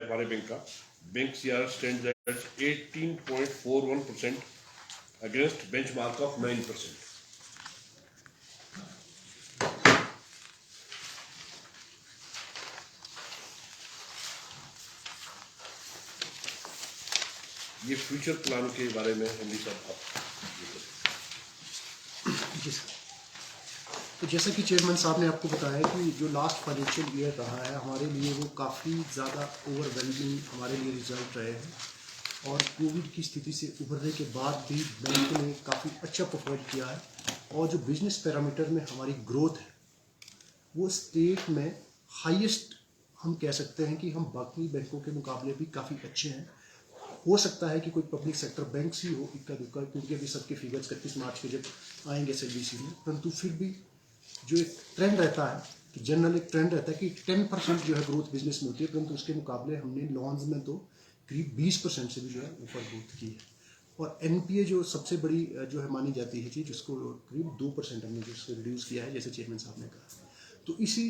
हमारे बैंक का। Bank CRR stands eight 18.41% against benchmark of 9%। ये फ्यूचर प्लान के बारे में MD साहब आप जी सर। तो जैसा कि चेयरमैन साहब ने आपको बताया कि जो लास्ट फाइनेंशियल ईयर रहा है हमारे लिए वो काफ़ी ज़्यादा ओवरवेलमिंग हमारे लिए रिजल्ट रहे हैं, और कोविड की स्थिति से उभरने के बाद भी बैंक ने काफ़ी अच्छा परफॉर्म किया है, और जो बिजनेस पैरामीटर में हमारी ग्रोथ है वो स्टेट में हाईएस्ट हम कह सकते हैं कि हम बाकी बैंकों के मुकाबले भी काफ़ी अच्छे हैं। हो सकता है कि कोई पब्लिक सेक्टर बैंक्स ही हो इक्का दुक्का, क्योंकि अभी सबके फिगर्स 31 मार्च के जब आएंगे SLBC में, परंतु फिर भी जो एक ट्रेंड रहता है कि जनरल एक ट्रेंड रहता है कि 10% जो है ग्रोथ बिजनेस में होती है, परंतु उसके मुकाबले हमने लॉन्स में तो करीब 20% से भी जो है ऊपर ग्रोथ की है। और NPA जो सबसे बड़ी जो है मानी जाती है चीज़, उसको करीब 2% हमने जो उसको रिड्यूस किया है, जैसे चेयरमैन साहब ने कहा। तो इसी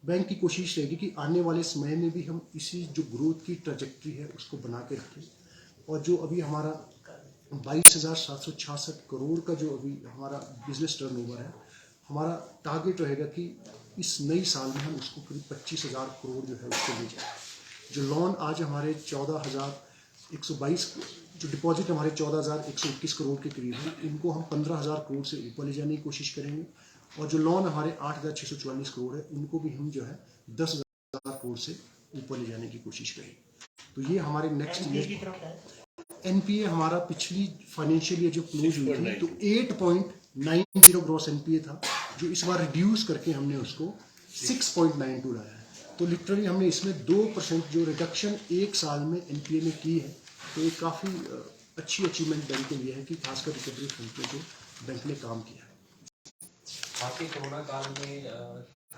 बैंक की कोशिश रहेगी कि आने वाले समय में भी हम इसी जो ग्रोथ की ट्रैजेक्टरी है उसको बना के रखें। और जो अभी हमारा 22,766 करोड़ का जो अभी हमारा बिजनेस टर्नओवर है, हमारा टारगेट रहेगा कि इस नई साल में हम उसको करीब 25,000 करोड़ जो है उसको ले जाए। जो लोन आज हमारे 14,122, जो डिपॉजिट हमारे 14,121 करोड़ के करीब है, इनको हम 15,000 करोड़ से ऊपर ले जाने की कोशिश करेंगे। और जो लोन हमारे 8,644 करोड़ है, उनको भी हम जो है 10,000 करोड़ से ऊपर ले जाने की कोशिश करेंगे। तो ये हमारे नेक्स्ट ईयर NPA हमारा पिछली फाइनेंशियल ईयर जो क्लोज हुई थी तो 8.90 ग्रॉस NPA था, जो इस बार रिड्यूस करके हमने उसको 6.92 लाया है। तो लिटरली हमने इसमें 2% जो रिडक्शन एक साल में NPA में की है, तो ये काफ़ी अच्छी अचीवमेंट बैंक के लिए है कि खासकर रिकवरी फंड पे जो बैंक ने काम किया है। आपके कोरोना काल में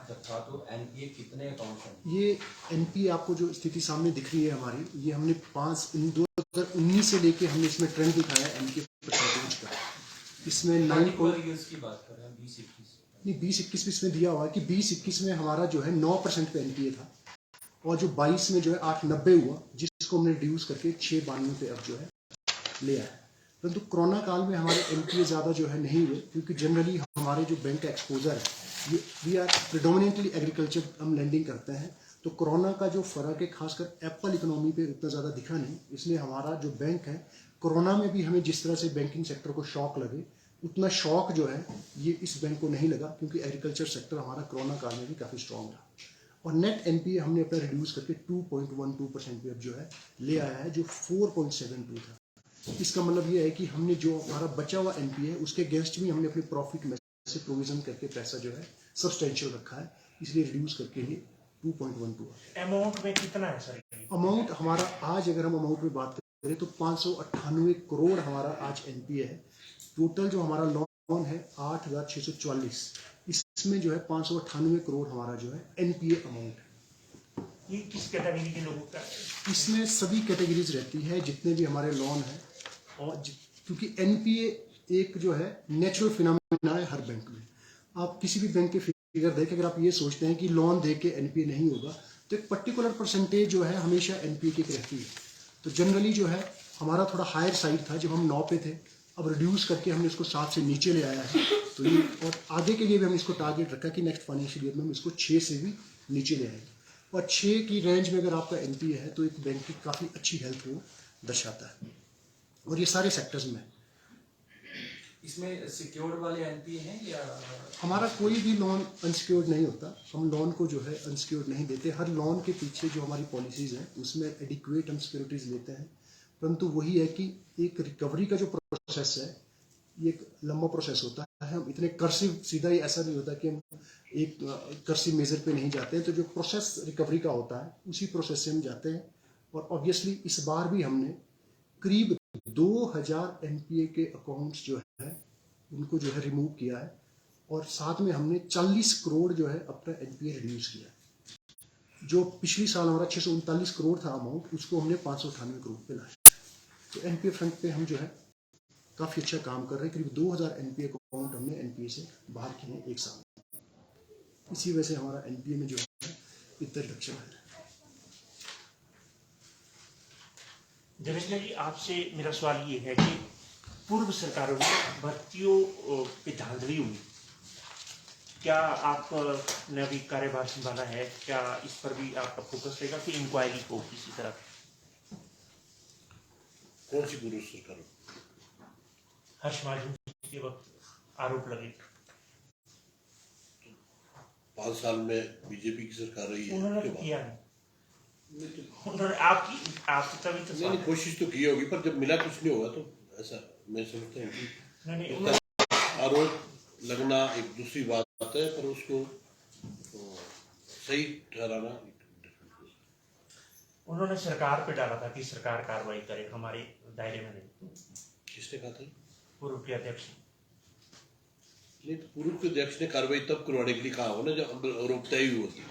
जब था तो NPA कितने अकाउंट हैं? ये NPA आपको जो स्थिति सामने दिख रही है हमारी, ये हमने 2019 से लेके हमने इसमें ट्रेंड दिखाया है NPA परसेंटेज का। इसमें 9 की बात कर रहे हैं 2021 नहीं 20-21 में इसमें दिया हुआ है कि 20-21 में हमारा जो है 9% पे NPA था, और जो 22 में जो है 8.90 हुआ, जिसको हमने रिड्यूस करके 6.92 पे अब जो है ले आया। परंतु कोरोना काल में हमारे NPA ज़्यादा जो है नहीं हुए, क्योंकि जनरली हमारे जो बैंक का एक्सपोजर है वी आर प्रिडोमिनेटली एग्रीकल्चर हम लैंडिंग करते हैं। तो कोरोना का जो फ़र्क है खासकर एप्पल इकोनॉमी पे उतना ज़्यादा दिखा नहीं, इसलिए हमारा जो बैंक है कोरोना में भी हमें जिस तरह से बैंकिंग सेक्टर को शॉक लगे, उतना शॉक जो है ये इस बैंक को नहीं लगा, क्योंकि एग्रीकल्चर सेक्टर हमारा कोरोना काल में भी काफ़ी स्ट्रॉन्ग रहा। और नेट NPA हमने अपना रिड्यूस करके 2.12% पे अब जो है ले आया है, जो 4.72 था। इसका मतलब ये है कि हमने जो हमारा बचा हुआ NPA है उसके अगेंस्ट भी हमने अपने प्रॉफिट में से प्रोविजन करके पैसा जो है सब्सटेंशियल रखा है, इसलिए रिड्यूस करके ये 2.12। अमाउंट में कितना है सर? अमाउंट हमारा आज अगर हम अमाउंट में बात करें तो 598 करोड़ हमारा आज NPA है। टोटल जो हमारा लोन है 8,644, इसमें जो है 598 करोड़ हमारा जो है NPA अमाउंट है। ये किस कैटेगरी के लोगों का? इसमें सभी कैटेगरीज रहती है जितने भी हमारे लोन हैं, और क्योंकि NPA एक जो है नेचुरल फिनोमेना है हर बैंक में। आप किसी भी बैंक के फिगर देखें, अगर आप ये सोचते हैं कि लोन दे के NPA नहीं होगा, तो एक पर्टिकुलर परसेंटेज जो है हमेशा NPA की रहती है। तो जनरली जो है हमारा थोड़ा हायर साइड था जब हम 9 पे थे, अब रिड्यूस करके हमने इसको 7 से नीचे ले आया है। तो ये और आगे के लिए भी हमने इसको टारगेट रखा कि नेक्स्ट फाइनेंशियल ईयर में हम इसको 6 से भी नीचे ले आएंगे। और 6 की रेंज में अगर आपका NPA है तो एक बैंक की काफ़ी अच्छी हेल्थ को दर्शाता है, और ये सारे सेक्टर्स में। इसमें सिक्योर्ड वाले NPA हैं या? हमारा कोई भी लोन अनसिक्योर्ड नहीं होता, हम लोन को जो है अनसिक्योर्ड नहीं देते। हर लोन के पीछे जो हमारी पॉलिसीज़ हैं उसमें एडिक्वेट हम सिक्योरिटीज़ लेते हैं, परंतु वही है कि एक रिकवरी का जो प्रोसेस है ये एक लंबा प्रोसेस होता है। हम इतने कर्सिव सीधा ही ऐसा नहीं होता कि हम एक कर्सिव मेजर पे नहीं जाते हैं, तो जो प्रोसेस रिकवरी का होता है उसी प्रोसेस से हम जाते हैं। और ऑब्वियसली इस बार भी हमने करीब 2,000 NPA के अकाउंट्स जो है उनको जो है रिमूव किया है, और साथ में हमने 40 करोड़ जो है अपना NPA रिड्यूस किया है। जो पिछली साल हमारा 639 करोड़ था अमाउंट, उसको हमने 598 करोड़ पे लाया। तो NPA फ्रंट पे हम जो है काफ़ी अच्छा काम कर रहे हैं। करीब 2,000 NPA अकाउंट हमने NPA से बाहर किए हैं एक साल में। इसी वजह से हमारा NPA में जो है इतना रिडक्शन है। देवेंद्र जी, आपसे मेरा सवाल ये है कि पूर्व सरकारों ने भर्तियों पे धांधली हुई, क्या आप ने अभी कार्यभार संभाला है, क्या इस पर भी आपका फोकस रहेगा कि इंक्वायरी हो किसी तरह? कौन सी पूर्व सरकार? हर्ष महाजन के वक्त आरोप लगे, 5 साल में बीजेपी की सरकार रही है, उन्होंने उसके तो बाद किया नहीं, उन्होंने आपकी तभी तो नहीं, कोशिश तो की होगी, पर जब मिला कुछ नहीं होगा, तो ऐसा मैं समझता हूँ कि नहीं, उसका आरोप लगना एक दूसरी बात है, पर उसको सही ठहराना। उन्होंने सरकार पे डाला था कि सरकार कार्रवाई करे, हमारे दायरे में नहीं। किसने कहा था? पूर्व के अध्यक्ष। नहीं, तो पूर्व के अध्यक्ष ने कार्रवाई तब करवाने के लिए कहा हो ना जब आरोप तय हुए थे।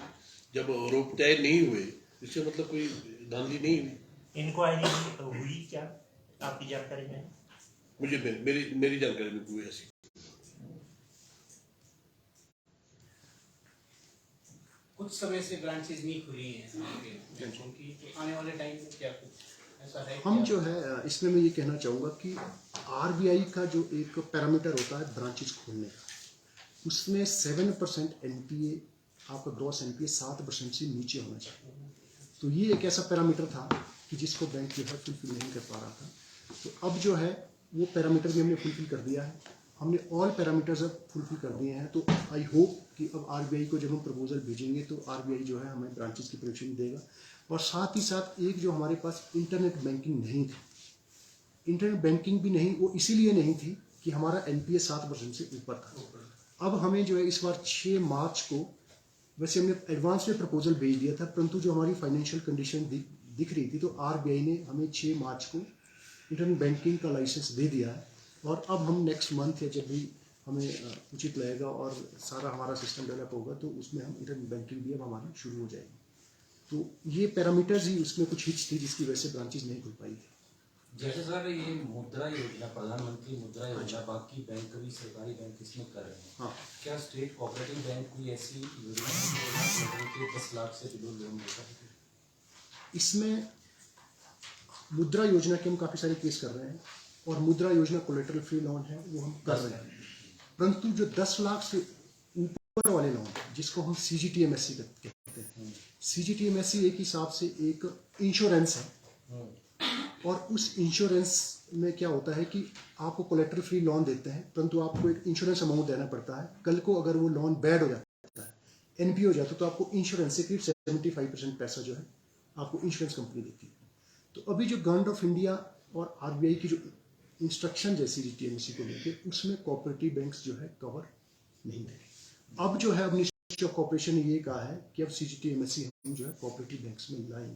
जब आरोप तय नहीं हुए, इससे मतलब कोई धांधली नहीं हुई। इंक्वायरी हुई क्या आपकी जानकारी में? मुझे मेरी जानकारी में कोई ऐसी। कुछ समय से ब्रांचेज नहीं खुली हैं बैंकों की, तो आने वाले टाइम में क्या कुछ ऐसा है? हम जो है इसमें मैं ये कहना चाहूँगा कि आरबीआई का जो एक पैरामीटर होता है ब्रांचेज खोलने का, उसमें 7% एनपीए, आपका ग्रॉस एनपीए 7% से नीचे होना चाहिए। तो ये एक ऐसा पैरामीटर था कि जिसको बैंक जो है फुलफिल नहीं कर पा रहा था। तो अब जो है वो पैरामीटर भी हमने फुलफिल कर दिया है, हमने ऑल पैरामीटर्स अब फुलफिल कर दिए हैं। तो आई होप कि अब आरबीआई को जब हम प्रपोजल भेजेंगे तो आरबीआई जो है हमें ब्रांचेस की प्रोटेक्शन देगा। और साथ ही साथ एक जो हमारे पास इंटरनेट बैंकिंग नहीं थी, इंटरनेट बैंकिंग भी नहीं, वो इसीलिए नहीं थी कि हमारा एनपीए 7% से ऊपर था। अब हमें जो है इस बार 6 मार्च को, वैसे हमने एडवांस में प्रपोजल भेज दिया था, परंतु जो हमारी फाइनेंशियल कंडीशन दिख रही थी, तो आरबीआई ने हमें 6 मार्च को इंटरनेट बैंकिंग का लाइसेंस दे दिया है। और अब हम नेक्स्ट मंथ या जब भी हमें उचित लगेगा और सारा हमारा सिस्टम डेवलप होगा, तो उसमें हम इंटरनेट बैंकिंग भी अब हमारी शुरू हो जाएगी। तो ये पैरामीटर्स ही उसमें कुछ हिच थी जिसकी वजह से ब्रांचेज नहीं खुल पाई थी। जैसे सर ये मुद्रा योजना, प्रधानमंत्री मुद्रा योजना, बाकी बैंक भी, सरकारी बैंक इसमें कर रहे हैं। हाँ, क्या स्टेट कोऑपरेटिव बैंक कोई ऐसी योजना है जो 10 लाख से बिलो लोन देता है? इसमें मुद्रा योजना के हम काफ़ी सारे केस कर रहे हैं, और मुद्रा योजना कोलेटरल फ्री लोन है, वो हम कर रहे हैं। परंतु जो 10 लाख से ऊपर वाले लोन, जिसको हम सीजीटीएमएससी कहते हैं, सीजीटीएमएससी एक हिसाब से एक इंश्योरेंस है। और उस इंश्योरेंस में क्या होता है कि आपको कोलेटरल फ्री लोन देते हैं, परंतु आपको एक इंश्योरेंस अमाउंट देना पड़ता है। कल को अगर वो लोन बैड हो जाता है, एनपीए हो जाता है, तो आपको इंश्योरेंस से करीब 75% पैसा जो है आपको इंश्योरेंस कंपनी देती है। तो अभी जो गवर्नमेंट ऑफ इंडिया और आरबीआई की जो इंस्ट्रक्शन है सीजीटीएमएससी को लेकर, उसमें कोऑपरेटिव बैंक्स जो है कवर नहीं दे रहे। अब जो है अब मिनिस्ट्री ऑफ कॉर्पोरेशन ने ये कहा है कि अब सीजीटीएमएससी हम जो है कोऑपरेटिव बैंक्स में लाएंगे,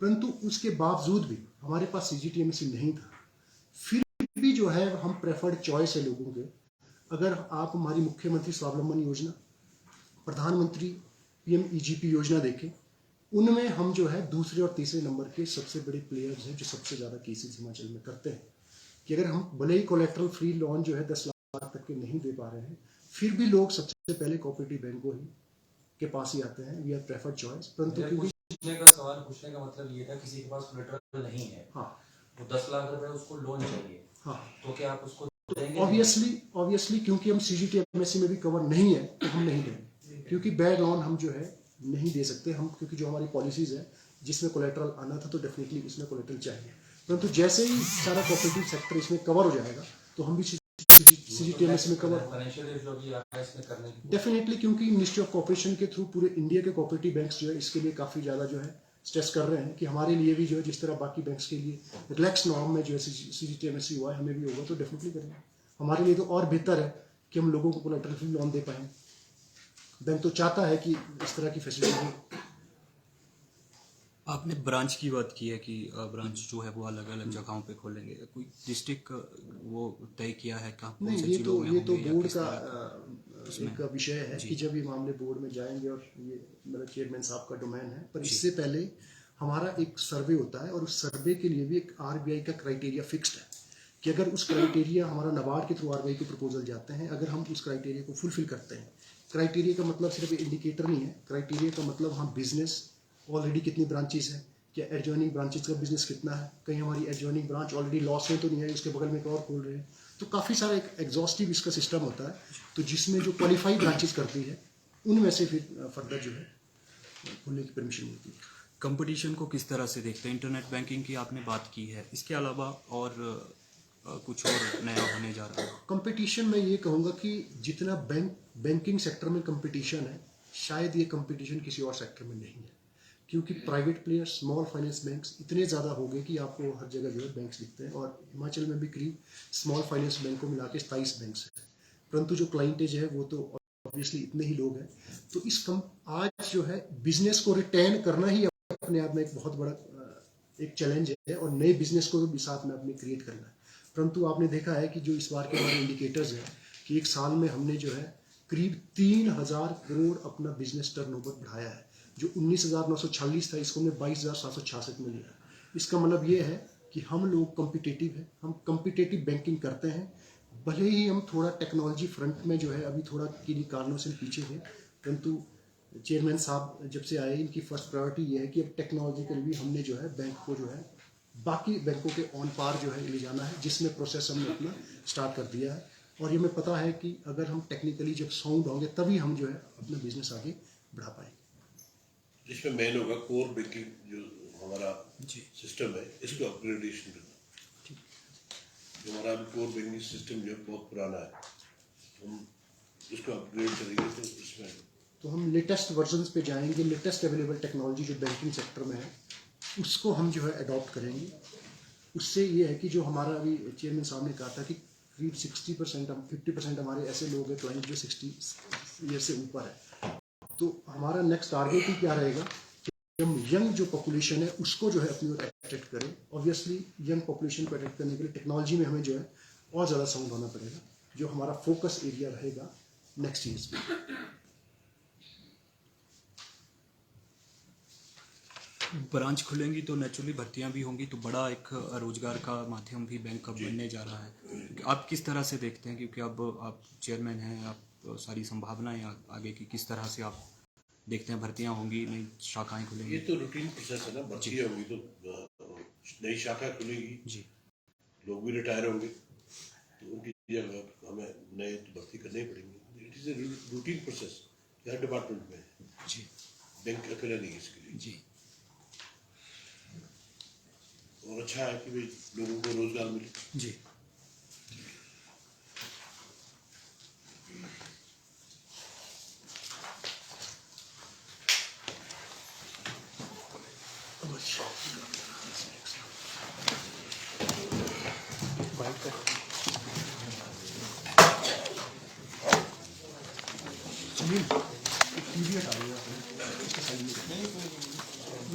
परंतु उसके बावजूद भी हमारे पास सीजीटीएमएससी नहीं था। फिर भी जो है हम प्रेफर्ड चॉइस है लोगों के। अगर आप हमारी मुख्यमंत्री स्वावलंबन योजना, प्रधानमंत्री पीएमईजीपी योजना देखें, उनमें हम जो है दूसरे और तीसरे नंबर के सबसे बड़े प्लेयर्स हैं जो सबसे ज़्यादा केसेस हिमाचल में करते हैं। कि अगर हम भले ही कोलेटरल फ्री लोन जो है 10 लाख तक के नहीं दे पा रहे हैं, फिर भी लोग सबसे पहले कोऑपरेटिव बैंकों ही के पास ही आते हैं। We are preferred choice. परंतु क्योंकि सवाल पूछने का मतलब ये था, किसी के पास कोलेटरल नहीं है, हाँ, वो 10 लाख रुपए उसको लोन चाहिए, हाँ, तो क्या आप उसको देंगे? ऑब्वियसली क्योंकि हम सीजीटीएमएससी में भी कवर नहीं है, तो हम नहीं देंगे। क्योंकि बैड लोन हम जो है नहीं दे सकते हम, क्योंकि जो हमारी पॉलिसीज है जिसमें कोलेटरल आना था, तो डेफिनेटली इसमें कोलेटरल चाहिए। परंतु जैसे ही सारा कोऑपरेटिव सेक्टर इसमें कवर हो जाएगा, तो हम भी सीजीटीएमएससी में कवर डेफिनेटली, क्योंकि मिनिस्ट्री ऑफ कॉर्पोरेशन के थ्रू पूरे इंडिया के कोऑपरेटिव बैंक्स जो है इसके लिए काफ़ी ज़्यादा जो है स्ट्रेस कर रहे हैं कि हमारे लिए भी जो है जिस तरह बाकी बैंक्स के लिए रिलैक्स नॉर्म में जो है सीजीटीएमएससी हुआ है, हमें भी होगा, तो डेफिनेटली करेंगे। हमारे लिए तो और बेहतर है कि हम लोगों को कोलेटरल फ्री लोन दे पाएँ। बैंक तो चाहता है कि इस तरह की फैसिलिटी हो। आपने ब्रांच की बात की है कि ब्रांच जो है वो अलग अलग जगहों पे खोलेंगे, कोई डिस्ट्रिक्ट वो तय किया है कहाँ कौन नहीं, से ये जिलों में तो होंगे या बोर्ड किस का तरह एक विषय है कि जब ये मामले बोर्ड में जाएंगे, और ये मेरा चेयरमैन साहब का डोमेन है, पर इससे पहले हमारा एक सर्वे होता है, और उस सर्वे के लिए भी एक आरबीआई का क्राइटेरिया फिक्स्ड है कि अगर उस क्राइटेरिया, हमारा नबार्ड के थ्रू आरबीआई को प्रपोजल जाते हैं, अगर हम उस क्राइटेरिया को फुलफिल करते हैं, क्राइटेरिया का मतलब सिर्फ इंडिकेटर नहीं है, क्राइटेरिया का मतलब हम बिजनेस ऑलरेडी कितनी ब्रांचेस हैं, क्या एडजॉइनिंग ब्रांचेज का बिजनेस कितना है, कहीं हमारी एडजॉइनिंग ब्रांच ऑलरेडी लॉस में तो नहीं है, उसके बगल में एक और खोल रहे हैं। तो काफ़ी सारा एक एग्जॉस्टिव इसका सिस्टम होता है, तो जिसमें जो क्वालिफाइड ब्रांचेज करती है उनमें से फिर फर्दर जो है खोलने की परमिशन मिलती है। कंपटीशन को किस तरह से देखते हैं? इंटरनेट बैंकिंग की आपने बात की है, इसके अलावा और कुछ और नया होने जा रहा है? कंपटीशन मैं ये कहूँगा कि जितना बैंकिंग सेक्टर में कंपटीशन है, शायद ये कंपटीशन किसी और सेक्टर में नहीं है, क्योंकि private players, small finance banks इतने ज़्यादा हो गए कि आपको हर जगह जो है बैंक्स दिखते हैं, और हिमाचल में भी करीब स्मॉल फाइनेंस बैंक को मिला के 27 बैंक्स हैं, परंतु जो क्लाइंटेज है वो तो ऑब्वियसली इतने ही लोग हैं। तो आज जो है बिजनेस को रिटेन करना ही अपने आप में एक बहुत बड़ा एक चैलेंज है, और नए बिजनेस को भी साथ में अपने क्रिएट करना है। परंतु आपने देखा है कि जो इस बार के हमारे इंडिकेटर्स हैं कि एक साल में हमने जो है करीब 3000 करोड़ अपना बिजनेस टर्नओवर बढ़ाया है। जो 19,946 था, इसको हमने 22,766 में लिया। इसका मतलब ये है कि हम लोग कॉम्पिटिटिव हैं, हम कॉम्पिटिटिव बैंकिंग करते हैं, भले ही हम थोड़ा टेक्नोलॉजी फ्रंट में जो है अभी थोड़ा किन्हीं कारणों से पीछे हैं, परंतु चेयरमैन साहब जब से आए इनकी फर्स्ट प्रायोरिटी ये है कि अब टेक्नोलॉजिकल भी हमने जो है बैंक को जो है बाकी बैंकों के ऑन पार जो है ले जाना है, जिसमें प्रोसेस हमने अपना स्टार्ट कर दिया है। और ये हमें पता है कि अगर हम टेक्निकली जब साउंड होंगे तभी हम जो है अपना बिजनेस आगे बढ़ा पाएंगे। इसमें मेन होगा कोर बैंकिंग जो हमारा जी। सिस्टम है, इसको अपग्रेडेशन करना। जो हमारा कोर बैंकिंग सिस्टम जो है बहुत पुराना है, हम इसको अपग्रेड करेंगे तो इसमें तो हम लेटेस्ट वर्जन्स पे जाएंगे, लेटेस्ट अवेलेबल टेक्नोलॉजी जो बैंकिंग सेक्टर में है उसको हम जो है अडॉप्ट करेंगे। उससे ये है कि जो हमारा अभी चेयरमैन साहब ने कहा था कि करीब 60% 50% हमारे ऐसे लोग हैं क्लाइंट जो 60 ईयर से ऊपर है। तो हमारा नेक्स्ट टारगेट ही क्या रहेगा कि हम यंग जो पॉपुलेशन है उसको जो है अपनी ओर अट्रैक्ट करें। ऑब्वियसली यंग पॉपुलेशन को अट्रैक्ट करने के लिए टेक्नोलॉजी में हमें जो है और ज़्यादा साउंड होना पड़ेगा, जो हमारा फोकस एरिया रहेगा नेक्स्ट ईयर्स में। ब्रांच खुलेंगी तो नेचुरली भर्तियां भी होंगी, तो बड़ा एक रोजगार का माध्यम भी बैंक का बनने जा रहा है। आप किस तरह से देखते हैं, क्योंकि अब आप चेयरमैन हैं, आप सारी संभावनाएं आगे की किस तरह से आप देखते हैं? भर्तियां होंगी, नई शाखाएं ये खुलेंगी? तो रूटीन प्रोसेस है ना, भर्तियाँ होंगी तो नई शाखा खुलेगी, जी। लोग भी रिटायर होंगे तो उनकी जगह हमें नए भर्ती करने ही पड़ेंगे। It is a routine process, her department में है। जी। बैंक अकेला नहीं है इसके लिए। जी। और अच्छा है कि भाई लोगों को रोजगार मिले। जी। सुनील टीवी हटा देगा इसके साइड में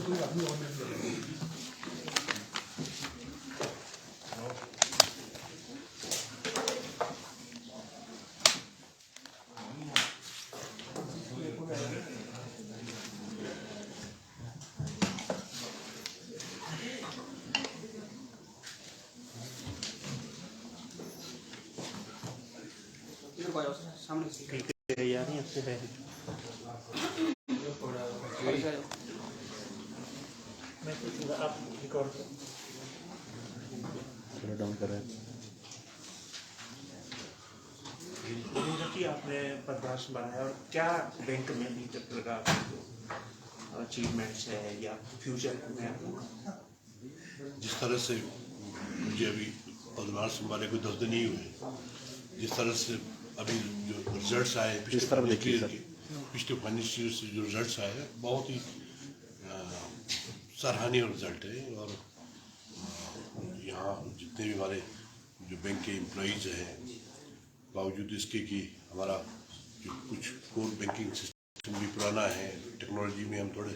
कोई आदमी और नहीं। सामने से तैयार नहीं आपसे पहले मैं पूछूंगा, आप रिकॉर्ड थोड़ा डाउन कर रहे हैं। कि आपने पदभार संभाला है, और क्या बैंक में अभी तक लगा अचीवमेंट्स है या फ्यूचर में आपको? जिस तरह से मुझे अभी पदभार संभाले कोई 10 दिन ही हुए, जिस तरह से अभी जो रिजल्ट्स आए पिछले फाइनेंशियल से जो रिजल्ट्स आए हैं, बहुत ही सराहनीय रिजल्ट है। और यहाँ जितने भी हमारे जो बैंक के एम्प्लॉइज़ हैं, बावजूद इसके कि हमारा जो कुछ कोर बैंकिंग सिस्टम भी पुराना है, टेक्नोलॉजी में हम थोड़े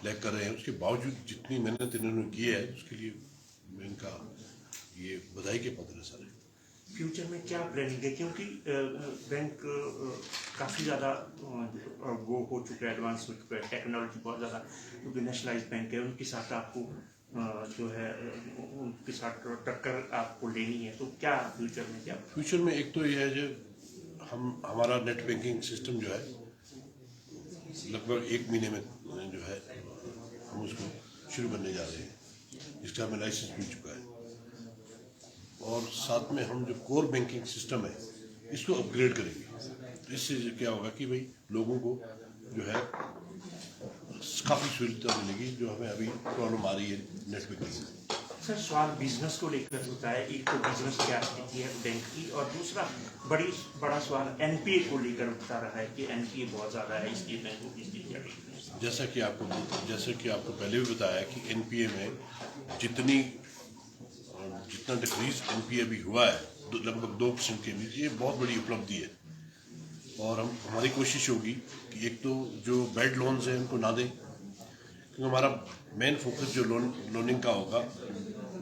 लैग कर रहे हैं, उसके बावजूद जितनी मेहनत इन्होंने की है उसके लिए मैं इनका ये बधाई के पात्र है सारे। फ्यूचर में क्या प्लानिंग है, क्योंकि बैंक काफ़ी ज़्यादा वो हो चुका है, एडवांस हो चुका है, टेक्नोलॉजी बहुत ज़्यादा, क्योंकि नेशनलाइज बैंक है, उनके साथ आपको जो है उनके साथ टक्कर आपको लेनी है। तो क्या फ्यूचर में क्या? फ्यूचर में एक तो ये है जो हमारा नेट बैंकिंग सिस्टम जो है लगभग 1 महीने में जो है हम उसको शुरू करने जा रहे हैं, जिसका हमें लाइसेंस मिल चुका है। और साथ में हम जो कोर बैंकिंग सिस्टम है इसको अपग्रेड करेंगे। तो इससे क्या होगा कि भाई लोगों को जो है काफ़ी सुविधा मिलेगी, जो हमें अभी प्रॉब्लम आ रही है नेटवर्क की। सर सवाल बिजनेस को लेकर होता है, एक तो बिजनेस क्या स्थिति है बैंक की, और दूसरा बड़ा सवाल एनपीए को लेकर उठता रहा है कि एनपीए बहुत ज़्यादा है, इसलिए बैंकों की स्थिति अभी नहीं। जैसा कि आपको पहले भी बताया कि एनपीए में जितना डिक्रीज एनपीए अभी हुआ है लगभग 2% के बीच, ये बहुत बड़ी उपलब्धि है। और हमारी कोशिश होगी कि एक तो जो बैड लोन्स हैं उनको ना दें, क्योंकि हमारा मेन फोकस जो लोनिंग का होगा,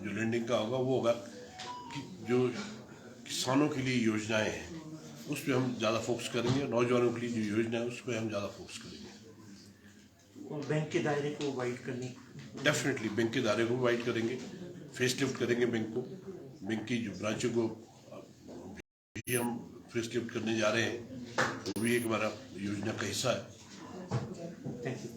जो लेंडिंग का होगा, वो होगा कि जो किसानों के लिए योजनाएं हैं उस पर हम ज़्यादा फोकस करेंगे, नौजवानों के लिए जो योजना है उस पर हम ज़्यादा फोकस करेंगे। और बैंक के दायरे को वाइड करने, डेफिनेटली बैंक के दायरे को वाइड करेंगे, फेस लिफ्ट करेंगे बैंक को, बैंक की जो ब्रांचों को भी हम फेस लिफ्ट करने जा रहे हैं, वो भी एक हमारा योजना का हिस्सा है। Thank you.